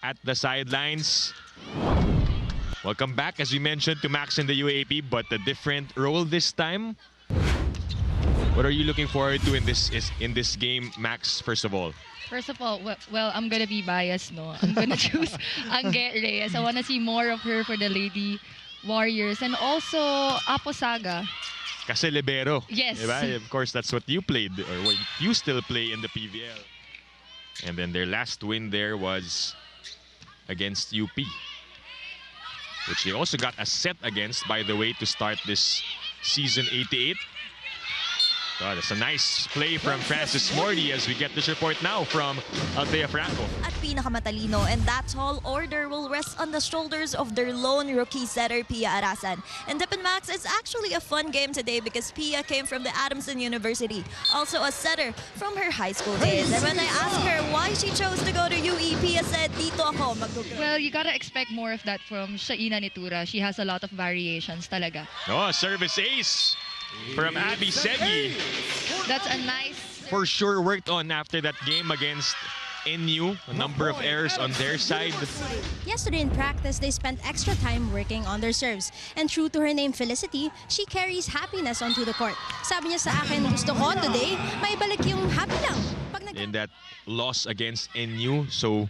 at the sidelines. Welcome back, as we mentioned, to Max in the UAAP, but a different role this time. What are you looking forward to in this game, Max, first of all? First of all, well, I'm gonna be biased, no? I'm gonna choose Angge Reyes. I wanna see more of her for the Lady Warriors. And also, Aposaga. Kasi libero. Yes. Diba? Of course, that's what you played, or what you still play in the PVL. And then their last win there was against UP, which they also got a set against, by the way, to start this season 88. Oh, that's a nice play from Francis Morty as we get this report now from Althea Franco. At pinakamatalino, and that tall order will rest on the shoulders of their lone rookie setter, Pia Arasan. And Dip and Max, it's actually a fun game today because Pia came from the Adamson University, also a setter from her high school days. And when I asked her why she chose to go to UE, Pia said, "Dito ako mag-go." Well, you gotta expect more of that from Shaina Nitura. She has a lot of variations talaga. Oh, service ace from Abby Segi. That's a nice... For sure worked on after that game against NU. A number of errors on their side. Yesterday in practice, they spent extra time working on their serves. And true to her name, Felicity, she carries happiness onto the court. Sabi niya sa akin, gusto ko today, may balik yung happy lang. In that loss against NU. So,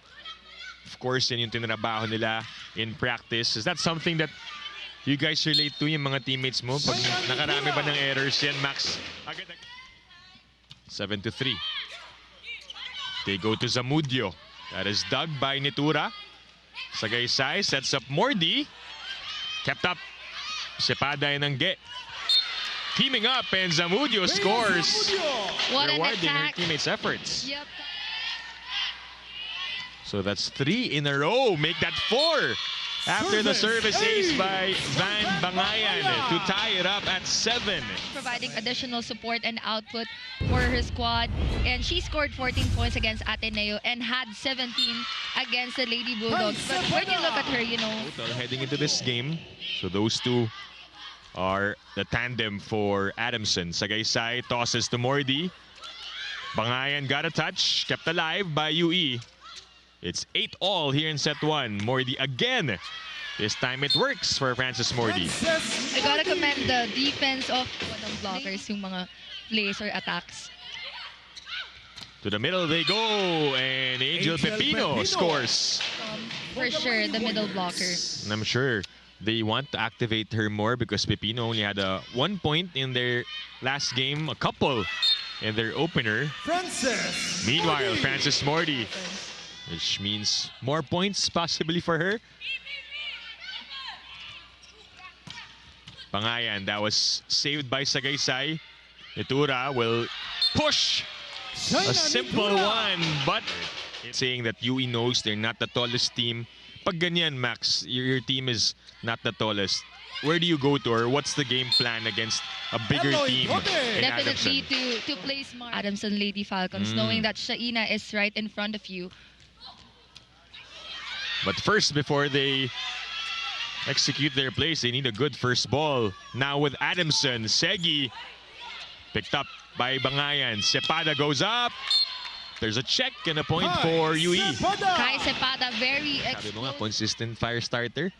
of course, yan yung tinrabaho nila in practice. Is that something that you guys relate to, yung mga teammates mo? Pag nakarami ba ng errors yan, Max? 7-3. They go to Zamudio. That is dug by Nitura. Sagaysay sets up Mordi. Kept up. Sepada and Angge. Teaming up, and Zamudio scores. What an Rewarding her attack. teammates' efforts. Yep. So that's 3 in a row. Make that 4. After the service ace by Van Bangayan to tie it up at 7. Providing additional support and output for her squad. And she scored 14 points against Ateneo and had 17 against the Lady Bulldogs. But when you look at her, you know... Heading into this game, so those two are the tandem for Adamson. Sagaysay tosses to Mordi. Bangayan got a touch, kept alive by UE. It's 8-all here in set 1. Mordi again. This time it works for Francis Mordi. I gotta commend the defense of blockers, yung mga plays or attacks. To the middle they go, and Angel Pepino scores. For sure, the middle blocker. And I'm sure they want to activate her more because Pepino only had 1 point in their last game, a couple in their opener. Meanwhile, Francis Mordi, which means more points possibly for her. Bangayan, that was saved by Sagaysay. Nitura will push. A simple one, but saying that UE knows they're not the tallest team. Pag ganyan, Max, your team is not the tallest. Where do you go to, or what's the game plan against a bigger team in Definitely Adamson? to play smart. Adamson Lady Falcons, knowing that Shaina is right in front of you. But first, before they execute their plays, they need a good first ball. Now with Adamson, Segi picked up by Bangayan. Sepada goes up. There's a check and a point for UE. Kai Sepada, very Sabi mo nga, consistent fire starter.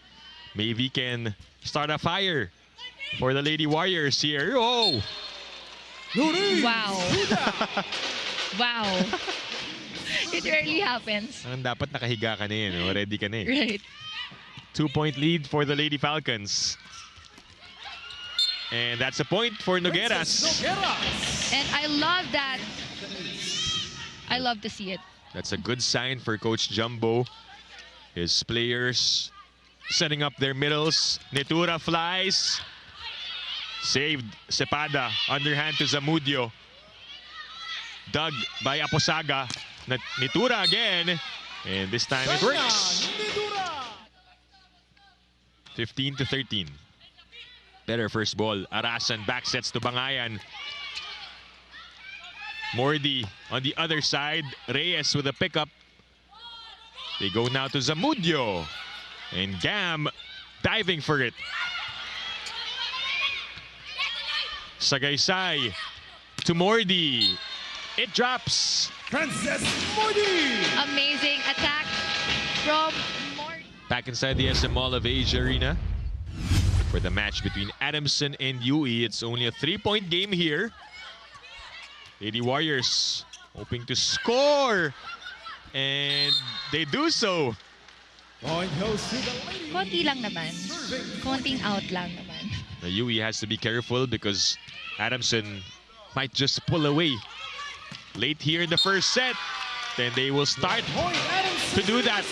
Maybe can start a fire for the Lady Warriors here. Oh! Wow. Wow. It rarely happens. Ang dapat nakahiga ka na yun. No? Ready ka na eh. Right. 2-point lead for the Lady Falcons. And that's a point for Nogueras. And I love that. I love to see it. That's a good sign for Coach Jumbo. His players setting up their middles. Nitura flies. Saved. Sepada. Underhand to Zamudio. Dug by Aposaga. Nitura again. And this time it works. 15-13. Better first ball. Arasan back sets to Bangayan. Mordi on the other side. Reyes with a pickup. They go now to Zamudio. And Gam diving for it. Sagaysay to Mordi. It drops. Francis Mordi. Amazing attack from Mort. Back inside the SM Mall of Asia Arena for the match between Adamson and UE. It's only a 3-point game here. Lady Warriors hoping to score, and they do so. Konti lang naman. Konting out lang naman. The UE has to be careful because Adamson might just pull away late here in the first set. Then they will start to do that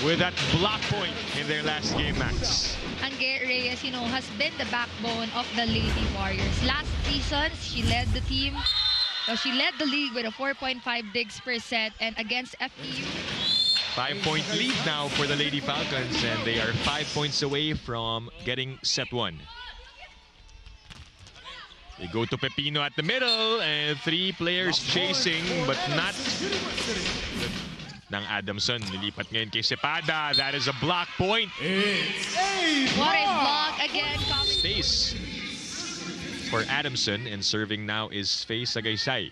with that block point in their last game, Max. Angge Reyes, has been the backbone of the Lady Warriors. Last season, she led the team. She led the league with a 4.5 digs per set, and against FEU. 5-point lead now for the Lady Falcons, and they are 5 points away from getting set 1. They go to Pepino at the middle, and 3 players chasing, but not ng Adamson. Nilipat ngayon kay Cepada. That is a block point. What a block again. Space for Adamson, and serving now is Faye Sagaysay.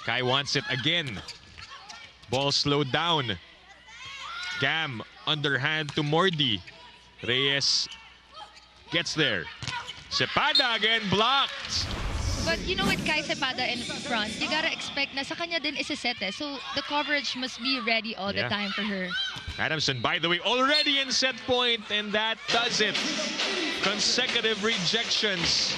Kai wants it again. Ball slowed down. Cam underhand to Mordi. Reyes gets there. Cepada again blocked. But with Kai Cepada in front, you gotta expect na sa kanya din isa-set eh. So the coverage must be ready all the time for her. Adamson, by the way, already in set point, and that does it. Consecutive rejections